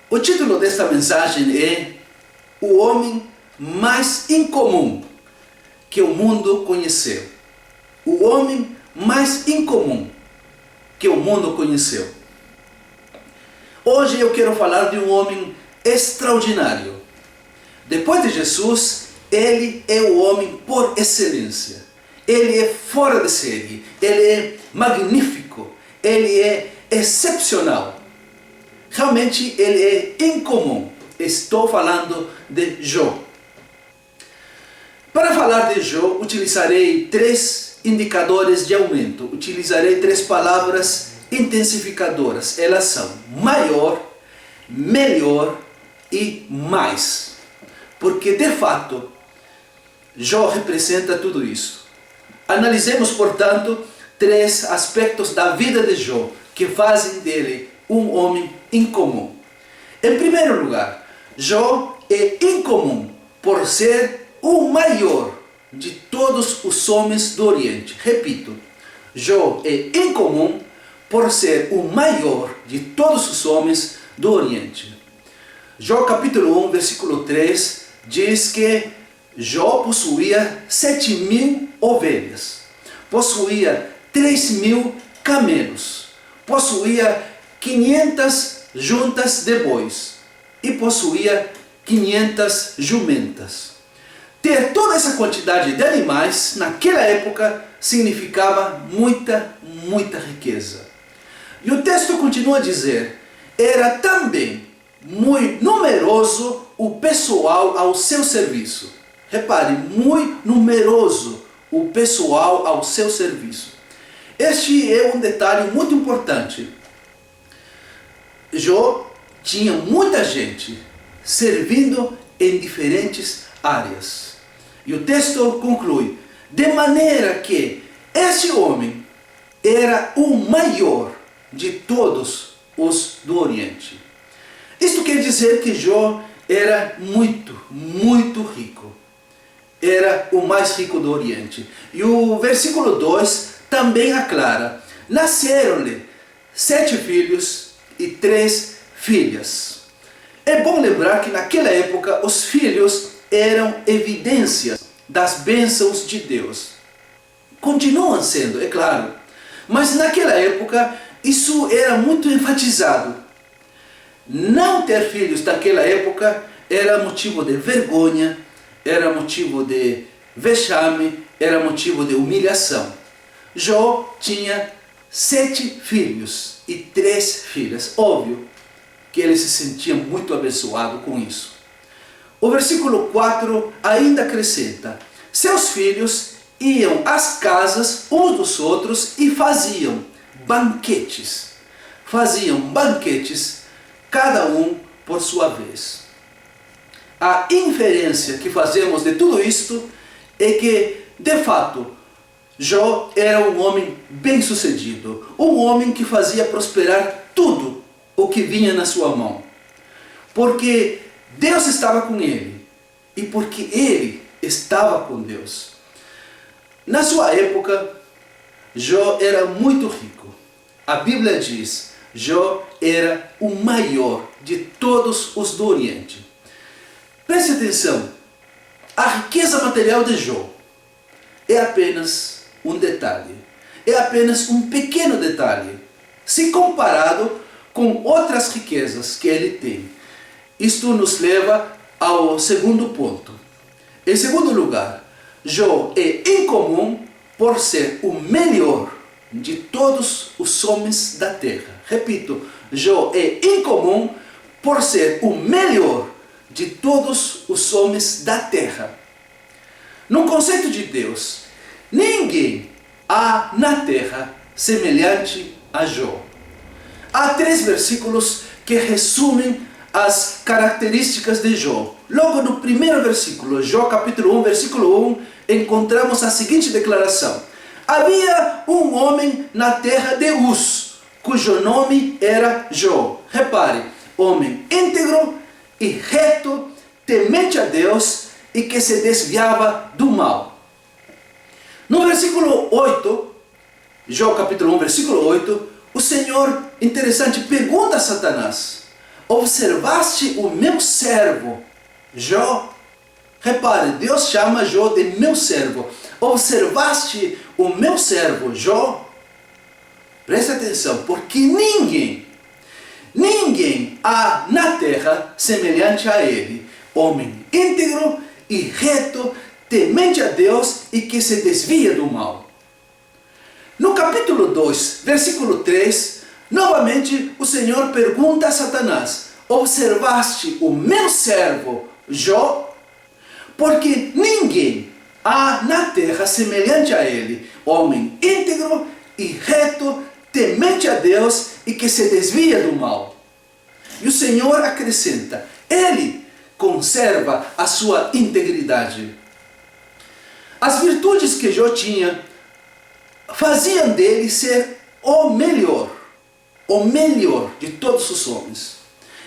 O título desta mensagem é O Homem Mais Incomum que o Mundo Conheceu. O homem mais incomum que o mundo conheceu. Hoje eu quero falar de um homem extraordinário. Depois de Jesus, ele é o homem por excelência. Ele é fora de série, ele é magnífico, ele é excepcional. Realmente ele é incomum. Estou falando de Jó. Para falar de Jó, utilizarei 3 indicadores de aumento. Utilizarei 3 palavras intensificadoras. Elas são maior, melhor e mais. Porque de fato, Jó representa tudo isso. Analisemos, portanto, 3 aspectos da vida de Jó que fazem dele um homem incomum. Em primeiro lugar, Jó é incomum por ser o maior de todos os homens do Oriente. Repito, Jó é incomum por ser o maior de todos os homens do Oriente. Jó capítulo 1, versículo 3, diz que Jó possuía 7.000 ovelhas, possuía 3.000 camelos, possuía 500 juntas de bois e possuía 500 jumentas. Ter toda essa quantidade de animais naquela época significava muita riqueza. E o texto continua a dizer: era também muito numeroso o pessoal ao seu serviço. Repare, muito numeroso o pessoal ao seu serviço. Este é um detalhe muito importante. Jó tinha muita gente servindo em diferentes áreas. E o texto conclui: de maneira que este homem era o maior de todos os do Oriente. Isto quer dizer que Jó era muito rico. Era o mais rico do Oriente. E o versículo 2 também aclara: nasceram-lhe 7 filhos e 3 filhas. É bom lembrar que naquela época os filhos eram evidências das bênçãos de Deus. Continuam sendo, é claro. Mas naquela época isso era muito enfatizado. Não ter filhos naquela época era motivo de vergonha, era motivo de vexame, era motivo de humilhação. Jó tinha 7 filhos e 3 filhas. Óbvio que ele se sentia muito abençoado com isso. O versículo 4 ainda acrescenta: seus filhos iam às casas uns dos outros e faziam banquetes. Faziam banquetes, cada um por sua vez. A inferência que fazemos de tudo isto é que, de fato, Jó era um homem bem-sucedido, um homem que fazia prosperar tudo o que vinha na sua mão. Porque Deus estava com ele e porque ele estava com Deus. Na sua época, Jó era muito rico. A Bíblia diz: Jó era o maior de todos os do Oriente. Preste atenção, a riqueza material de Jó é apenas um detalhe, é apenas um pequeno detalhe, se comparado com outras riquezas que ele tem. Isto nos leva ao segundo ponto. Em segundo lugar, Jó é incomum por ser o melhor de todos os homens da terra. Repito, Jó é incomum por ser o melhor de todos os homens da terra. No conceito de Deus, ninguém há na terra semelhante a Jó. Há 3 versículos que resumem as características de Jó. Logo no primeiro versículo, Jó capítulo 1, versículo 1, encontramos a seguinte declaração: havia um homem na terra de Uz, cujo nome era Jó. Repare, homem íntegro e reto, temente a Deus e que se desviava do mal. No versículo 8, Jó capítulo 1, versículo 8, o Senhor, interessante, pergunta a Satanás: observaste o meu servo, Jó? Repare, Deus chama Jó de meu servo. Observaste o meu servo, Jó? Preste atenção, porque ninguém há na terra semelhante a ele, homem íntegro e reto, temente a Deus e que se desvia do mal. No capítulo 2, versículo 3, novamente o Senhor pergunta a Satanás: observaste o meu servo Jó? Porque ninguém há na terra semelhante a ele, homem íntegro e reto, temente a Deus e que se desvia do mal. E o Senhor acrescenta: ele conserva a sua integridade. As virtudes que Jó tinha faziam dele ser o melhor de todos os homens.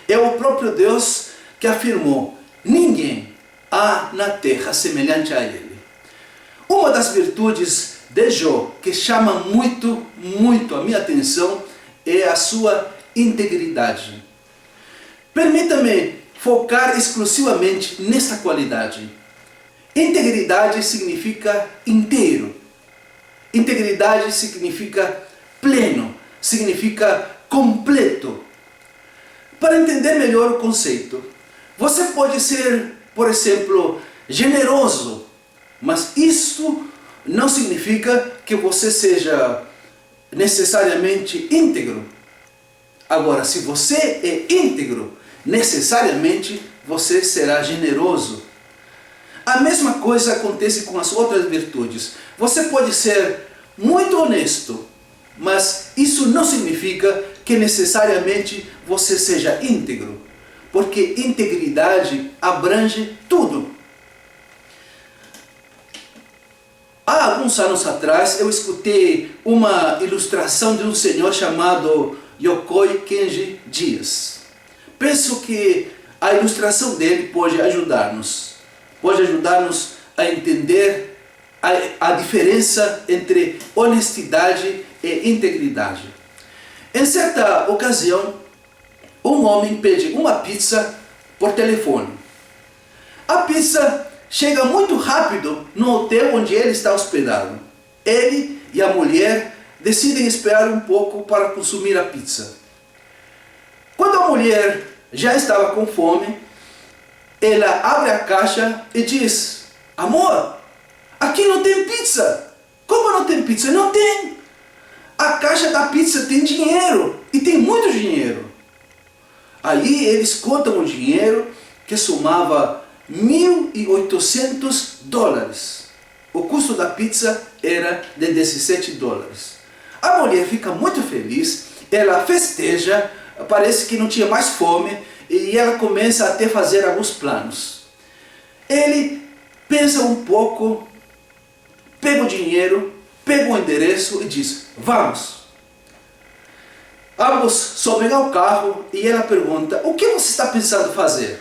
É o próprio Deus que afirmou: ninguém há na terra semelhante a ele. Uma das virtudes de Jó que chama muito a minha atenção é a sua integridade. Permita-me focar exclusivamente nessa qualidade. Integridade significa inteiro. Integridade significa pleno, significa completo. Para entender melhor o conceito, você pode ser, por exemplo, generoso, mas isso não significa que você seja necessariamente íntegro. Agora, se você é íntegro, necessariamente você será generoso. A mesma coisa acontece com as outras virtudes. Você pode ser muito honesto, mas isso não significa que necessariamente você seja íntegro, porque integridade abrange tudo. Há alguns anos atrás eu escutei uma ilustração de um senhor chamado Yokoi Kenji Dias. Penso que a ilustração dele pode ajudar-nos a entender a diferença entre honestidade e integridade. Em certa ocasião, um homem pede uma pizza por telefone. A pizza chega muito rápido no hotel onde ele está hospedado. Ele e a mulher decidem esperar um pouco para consumir a pizza. Quando a mulher já estava com fome, ela abre a caixa e diz: amor, aqui não tem pizza. Como não tem pizza? Não tem. A caixa da pizza tem dinheiro, e tem muito dinheiro. Aí eles contam o dinheiro, que somava $1.800. O custo da pizza era de $17. A mulher fica muito feliz, ela festeja, parece que não tinha mais fome, e ela começa a até fazer alguns planos. Ele pensa um pouco, pega o dinheiro, pega o endereço e diz: vamos. Ambos sobem ao carro e ela pergunta: o que você está pensando fazer?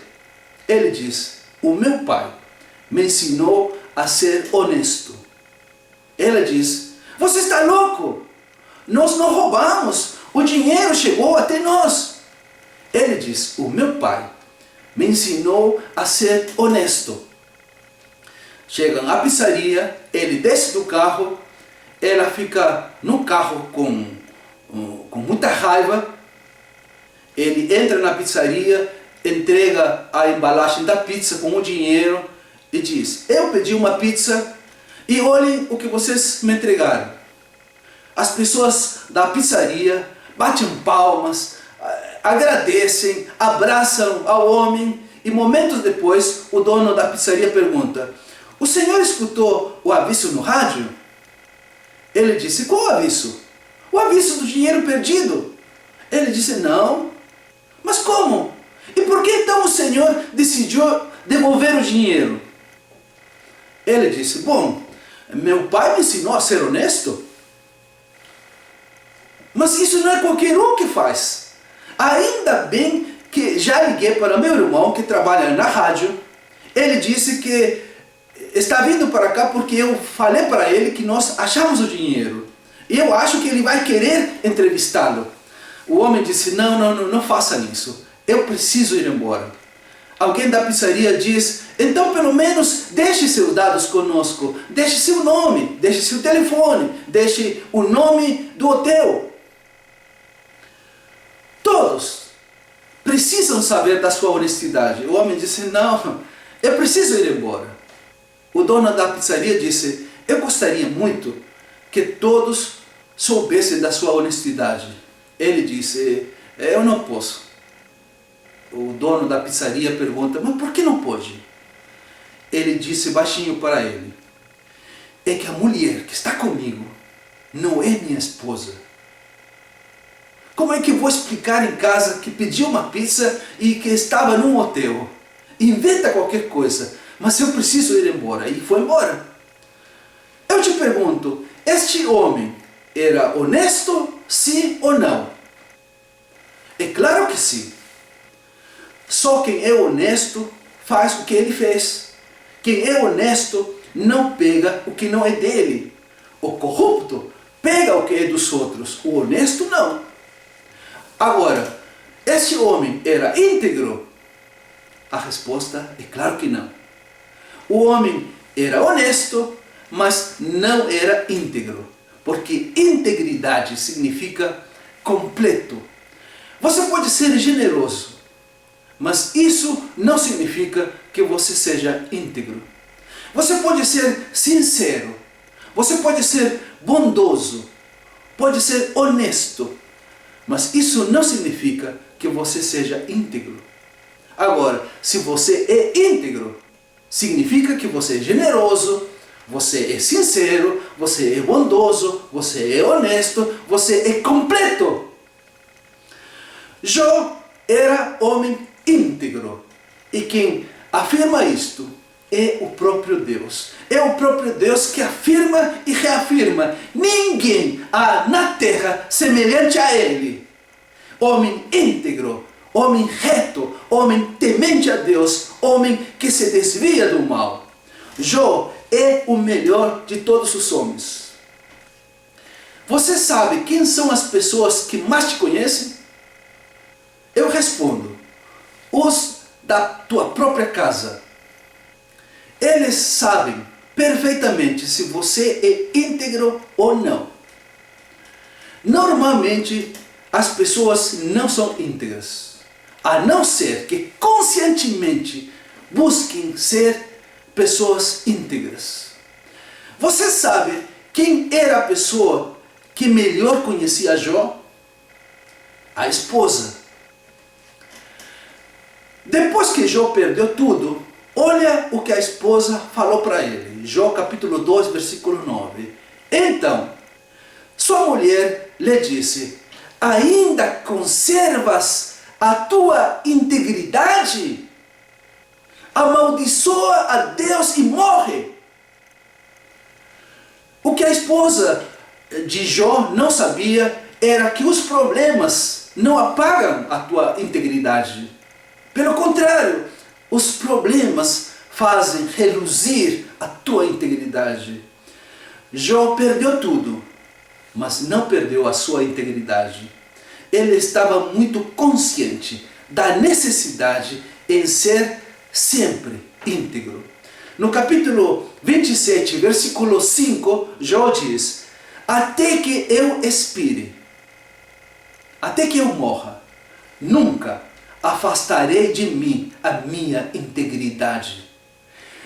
Ele diz: o meu pai me ensinou a ser honesto. Ela diz: você está louco? Nós não roubamos, o dinheiro chegou até nós. Ele diz: o meu pai me ensinou a ser honesto. Chegam à pizzaria, ele desce do carro, ela fica no carro com muita raiva. Ele entra na pizzaria, entrega a embalagem da pizza com o dinheiro e diz: eu pedi uma pizza e olhem o que vocês me entregaram. As pessoas da pizzaria batem palmas, agradecem, abraçam ao homem, e momentos depois o dono da pizzaria pergunta: o senhor escutou o aviso no rádio? Ele disse: qual aviso? O aviso do dinheiro perdido. Ele disse: não. Mas como? E por que então o senhor decidiu devolver o dinheiro? Ele disse: bom, meu pai me ensinou a ser honesto. Mas isso não é qualquer um que faz. Ainda bem que já liguei para meu irmão que trabalha na rádio. Ele disse que está vindo para cá porque eu falei para ele que nós achamos o dinheiro. E eu acho que ele vai querer entrevistá-lo. O homem disse: não faça isso. eu preciso ir embora. Alguém da pizzaria diz, então pelo menos deixe seus dados conosco, deixe seu nome, deixe seu telefone, deixe o nome do hotel. Todos precisam saber da sua honestidade. O homem disse, não, eu preciso ir embora. O dono da pizzaria disse, eu gostaria muito que todos soubessem da sua honestidade. Ele disse, eu não posso. O dono da pizzaria pergunta, mas por que não pode? Ele disse baixinho para ele, é que a mulher que está comigo não é minha esposa. Como é que eu vou explicar em casa que pediu uma pizza e que estava num hotel? Inventa qualquer coisa, mas eu preciso ir embora. E foi embora. Eu te pergunto, este homem era honesto, sim ou não? É claro que sim. Só quem é honesto faz o que ele fez. Quem é honesto não pega o que não é dele. O corrupto pega o que é dos outros. O honesto não. Agora, este homem era íntegro? A resposta é claro que não. O homem era honesto, mas não era íntegro. Porque integridade significa completo. Você pode ser generoso, mas isso não significa que você seja íntegro. Você pode ser sincero, você pode ser bondoso, pode ser honesto, mas isso não significa que você seja íntegro. Agora, se você é íntegro, significa que você é generoso, você é sincero, você é bondoso, você é honesto, você é completo. Jó era homem íntegro. E quem afirma isto é o próprio Deus. É o próprio Deus que afirma e reafirma. Ninguém há na terra semelhante a ele. Homem íntegro, homem reto, homem temente a Deus, homem que se desvia do mal. Jó é o melhor de todos os homens. Você sabe quem são as pessoas que mais te conhecem? Eu respondo, os da tua própria casa. Eles sabem perfeitamente se você é íntegro ou não. Normalmente, as pessoas não são íntegras, a não ser que conscientemente busquem ser pessoas íntegras. Você sabe quem era a pessoa que melhor conhecia Jó? A esposa. Depois que Jó perdeu tudo, olha o que a esposa falou para ele. Jó capítulo 2, versículo 9. Então, sua mulher lhe disse, ainda conservas a tua integridade? Amaldiçoa a Deus e morre. O que a esposa de Jó não sabia era que os problemas não apagam a tua integridade. Pelo contrário, os problemas fazem reluzir a tua integridade. Jó perdeu tudo, mas não perdeu a sua integridade. Ele estava muito consciente da necessidade em ser sempre íntegro. No capítulo 27, versículo 5, Jó diz, até que eu expire, até que eu morra, nunca afastarei de mim a minha integridade.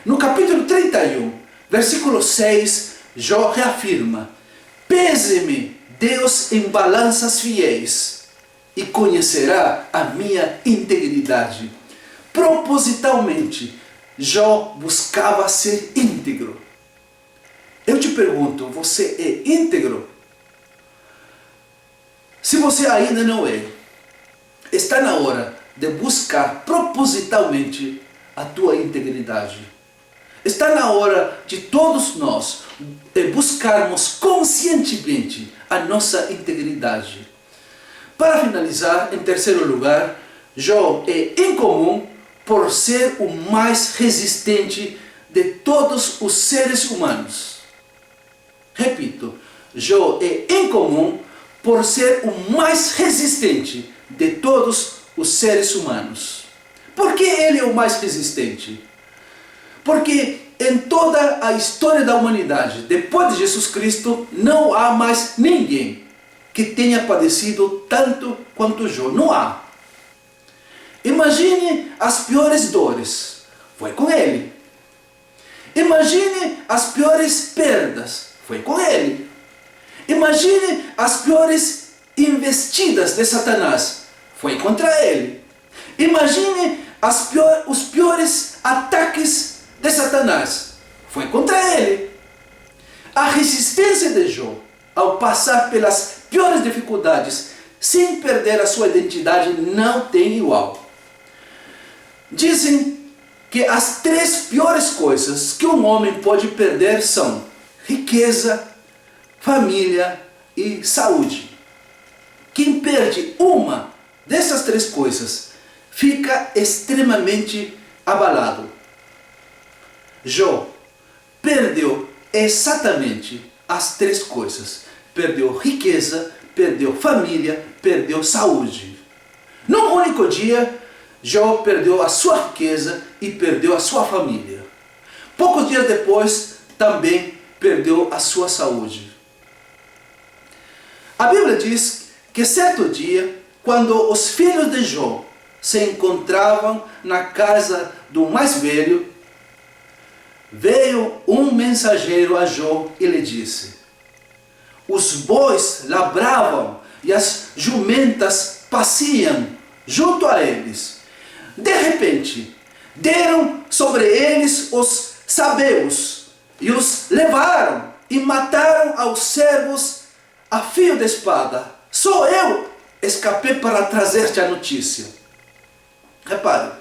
No capítulo 31, versículo 6, Jó reafirma, pese-me Deus em balanças fiéis e conhecerá a minha integridade. Propositalmente, Jó buscava ser íntegro. Eu te pergunto, você é íntegro? Se você ainda não é, está na hora de buscar propositalmente a tua integridade. Está na hora de todos nós buscarmos conscientemente a nossa integridade. Para finalizar, em terceiro lugar, Jó é incomum por ser o mais resistente de todos os seres humanos. Repito, Jó é incomum por ser o mais resistente de todos os seres humanos. Por que ele é o mais resistente? Porque em toda a história da humanidade, depois de Jesus Cristo, não há mais ninguém que tenha padecido tanto quanto Jó. Não há. Imagine as piores dores. Foi com ele. Imagine as piores perdas. Foi com ele. Imagine as piores investidas de Satanás. Foi contra ele. Imagine os piores ataques de Satanás. Foi contra ele. A resistência de Jó, ao passar pelas piores dificuldades, sem perder a sua identidade, não tem igual. Dizem que as 3 piores coisas que um homem pode perder são riqueza, família e saúde. Quem perde uma dessas 3 coisas fica extremamente abalado. Jó perdeu exatamente as 3 coisas. Perdeu riqueza, perdeu família, perdeu saúde. Num único dia, Jó perdeu a sua riqueza e perdeu a sua família. Poucos dias depois, também perdeu a sua saúde. A Bíblia diz que certo dia, quando os filhos de Jó se encontravam na casa do mais velho, veio um mensageiro a Jó e lhe disse: os bois labravam e as jumentas passeam junto a eles. De repente, deram sobre eles os sabeus e os levaram e mataram aos servos a fio de espada. Só eu escapei para trazer-te a notícia. Repare,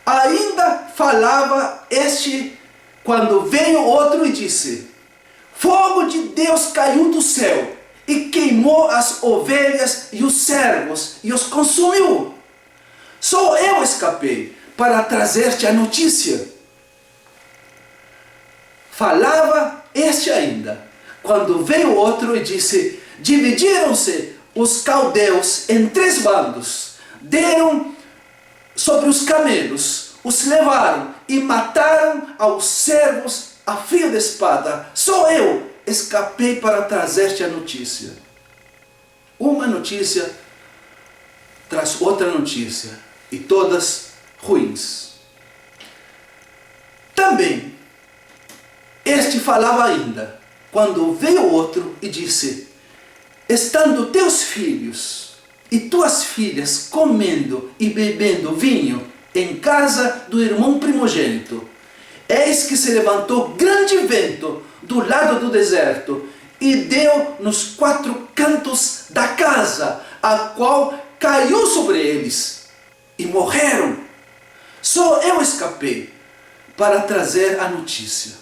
ainda falava este quando veio outro e disse: fogo de Deus caiu do céu e queimou as ovelhas e os servos e os consumiu. Só eu escapei para trazer-te a notícia. Falava este ainda, quando veio outro e disse: dividiram-se os caldeus em 3 bandos, deram sobre os camelos, os levaram e mataram aos servos a fio de espada. Só eu escapei para trazer-te a notícia. Uma notícia traz outra notícia, e todas ruins. Também, este falava ainda, quando veio outro e disse: estando teus filhos e tuas filhas comendo e bebendo vinho em casa do irmão primogênito, eis que se levantou grande vento do lado do deserto e deu nos 4 cantos da casa, a qual caiu sobre eles e morreram. Só eu escapei para trazer a notícia.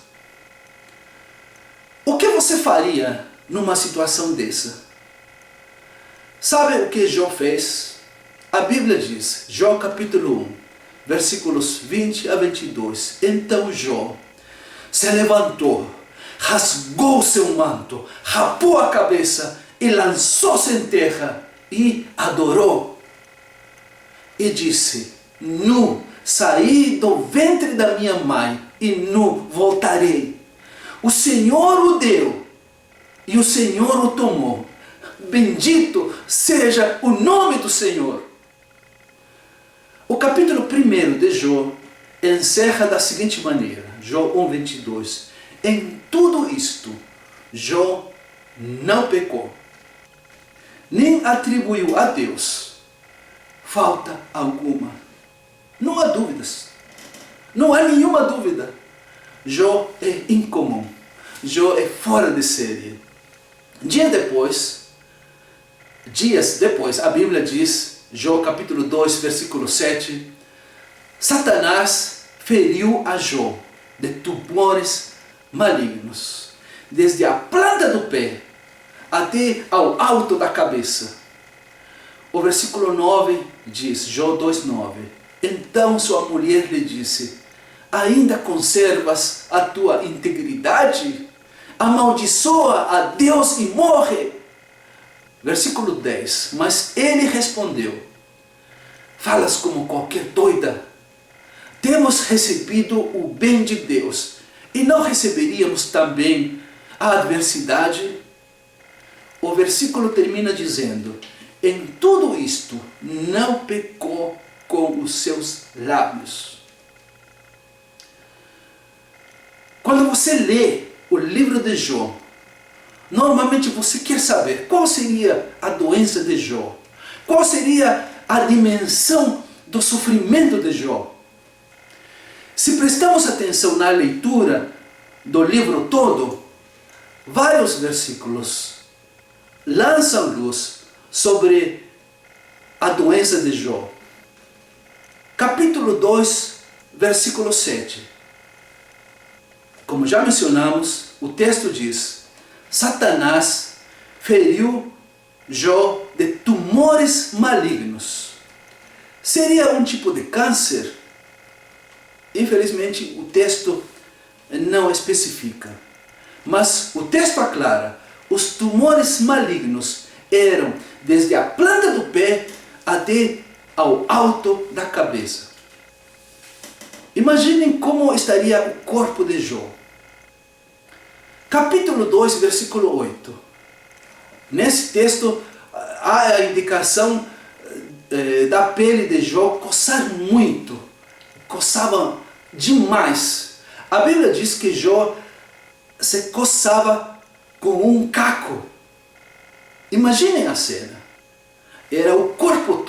O que você faria numa situação dessa? Sabe o que Jó fez? A Bíblia diz, Jó capítulo 1, versículos 20 a 22. Então Jó se levantou, rasgou seu manto, rapou a cabeça e lançou-se em terra e adorou. E disse: nu saí do ventre da minha mãe e nu voltarei. O Senhor o deu e o Senhor o tomou. Bendito seja o nome do Senhor. O capítulo 1 de Jó encerra da seguinte maneira, Jó 1:22. Em tudo isto, Jó não pecou, nem atribuiu a Deus falta alguma. Não há dúvidas. Não há nenhuma dúvida. Jó é incomum. Jó é fora de série. Dias depois, a Bíblia diz, Jó capítulo 2, versículo 7, Satanás feriu a Jó de tumores malignos, desde a planta do pé até ao alto da cabeça. O versículo 9 diz, Jó 2:9, então sua mulher lhe disse: ainda conservas a tua integridade? Amaldiçoa a Deus e morre. Versículo 10, mas ele respondeu: falas como qualquer doida. Temos recebido o bem de Deus e não receberíamos também a adversidade? O versículo termina dizendo: em tudo isto não pecou com os seus lábios. Quando você lê o livro de Jó, normalmente você quer saber qual seria a doença de Jó, qual seria a dimensão do sofrimento de Jó. Se prestamos atenção na leitura do livro todo, vários versículos lançam luz sobre a doença de Jó. Capítulo 2, versículo 7. Como já mencionamos, o texto diz: Satanás feriu Jó de tumores malignos. Seria um tipo de câncer? Infelizmente, o texto não especifica. Mas o texto aclara: os tumores malignos eram desde a planta do pé até ao alto da cabeça. Imaginem como estaria o corpo de Jó. Capítulo 2, versículo 8. Nesse texto há a indicação da pele de Jó coçar muito. Coçava demais. A Bíblia diz que Jó se coçava com um caco. Imaginem a cena. Era o corpo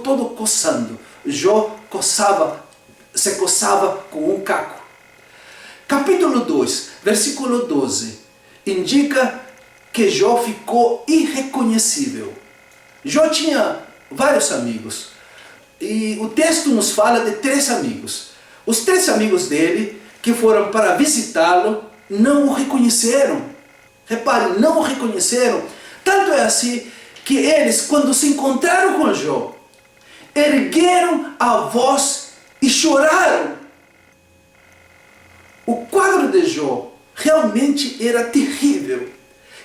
todo coçando. Jó se coçava com um caco. Capítulo 2, versículo 12, indica que Jó ficou irreconhecível. Jó tinha vários amigos. E o texto nos fala de 3 amigos. Os 3 amigos dele, que foram para visitá-lo, não o reconheceram. Reparem, não o reconheceram. Tanto é assim que eles, quando se encontraram com Jó, ergueram a voz e choraram. O quadro de Jó realmente era terrível.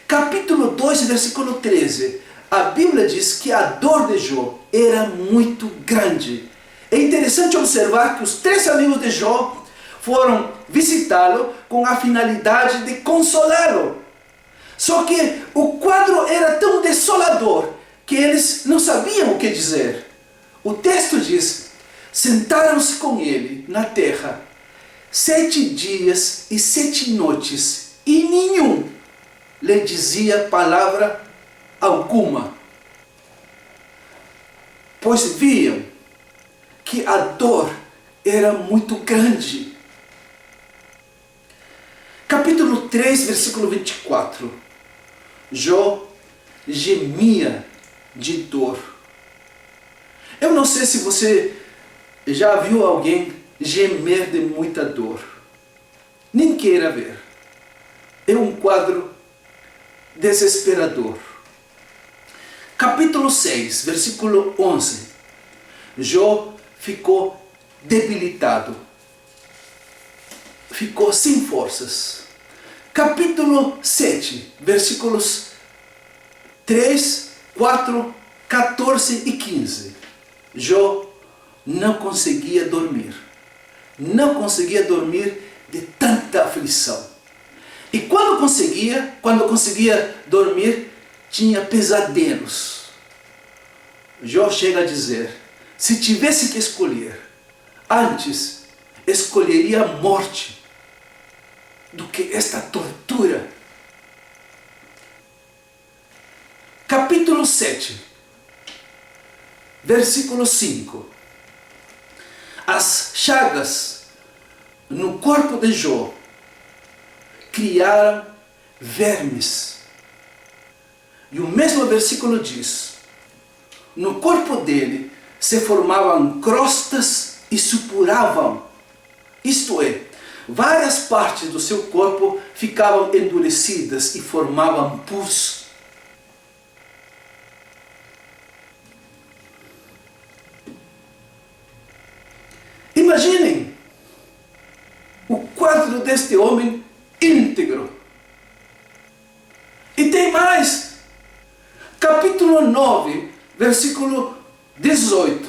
Capítulo 2, versículo 13. A Bíblia diz que a dor de Jó era muito grande. É interessante observar que os 3 amigos de Jó foram visitá-lo com a finalidade de consolá-lo. Só que o quadro era tão desolador que eles não sabiam o que dizer. O texto diz: sentaram-se com ele na terra 7 dias e 7 noites, e nenhum lhe dizia palavra alguma, pois viam que a dor era muito grande. Capítulo 3, versículo 24. Jó gemia de dor. Eu não sei se você já viu alguém gemer de muita dor. Nem queira ver. É um quadro desesperador. Capítulo 6, versículo 11. Jó ficou debilitado. Ficou sem forças. Capítulo 7, versículos 3, 4, 14 e 15. Jó não conseguia dormir. Não conseguia dormir de tanta aflição. E quando conseguia dormir, tinha pesadelos. Jó chega a dizer: se tivesse que escolher, antes escolheria a morte do que esta tortura. Capítulo 7, versículo 5. As chagas no corpo de Jó criaram vermes. E o mesmo versículo diz: no corpo dele se formavam crostas e supuravam. Isto é, várias partes do seu corpo ficavam endurecidas e formavam pus. Imaginem o quadro deste homem íntegro. E tem mais. Capítulo 9, versículo 18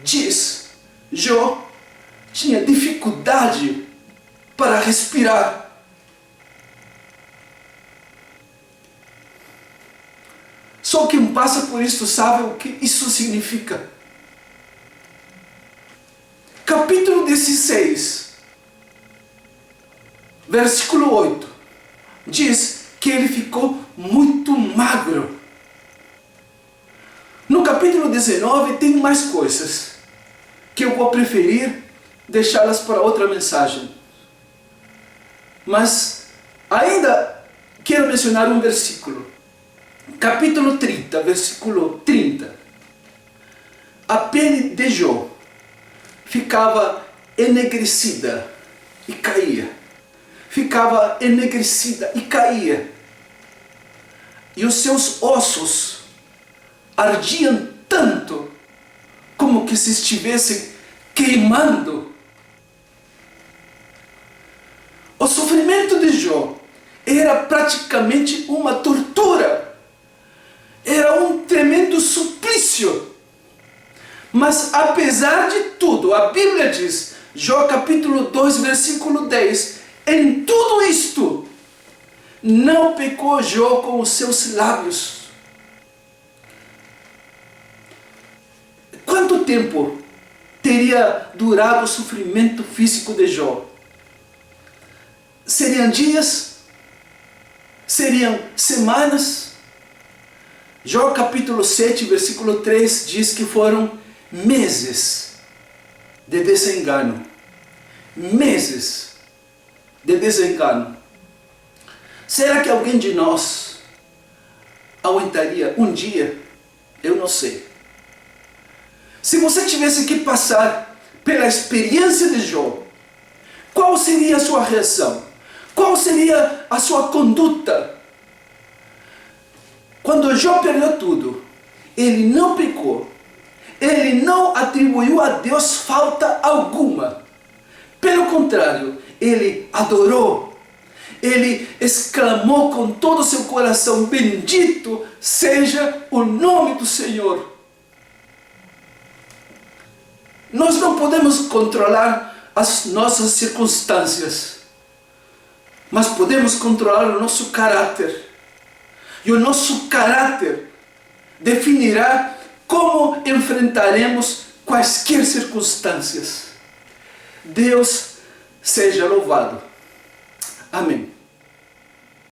diz: Jó tinha dificuldade para respirar. Só quem passa por isso sabe o que isso significa. Capítulo 16, versículo 8, diz que ele ficou muito magro. No capítulo 19 tem mais coisas, que eu vou preferir deixá-las para outra mensagem. Mas ainda quero mencionar um versículo. Capítulo 30, versículo 30. A pele de Jó ficava enegrecida e caía. Ficava enegrecida e caía. E os seus ossos ardiam tanto como que se estivessem queimando. O sofrimento de Jó era praticamente uma tortura. Era um tremendo suplício. Mas apesar de tudo, a Bíblia diz, Jó capítulo 2, versículo 10, em tudo isto, não pecou Jó com os seus lábios. Quanto tempo teria durado o sofrimento físico de Jó? Seriam dias? Seriam semanas? Jó capítulo 7, versículo 3 diz que foram meses de desengano. Meses de desengano. Será que alguém de nós aguentaria um dia? Eu não sei. Se você tivesse que passar pela experiência de Jó, qual seria a sua reação? Qual seria a sua conduta? Quando Jó perdeu tudo, ele não pecou. Ele não atribuiu a Deus falta alguma. Pelo contrário, ele adorou. Ele exclamou com todo o seu coração: bendito seja o nome do Senhor. Nós não podemos controlar as nossas circunstâncias, mas podemos controlar o nosso caráter. E o nosso caráter definirá como enfrentaremos quaisquer circunstâncias. Deus seja louvado. Amém.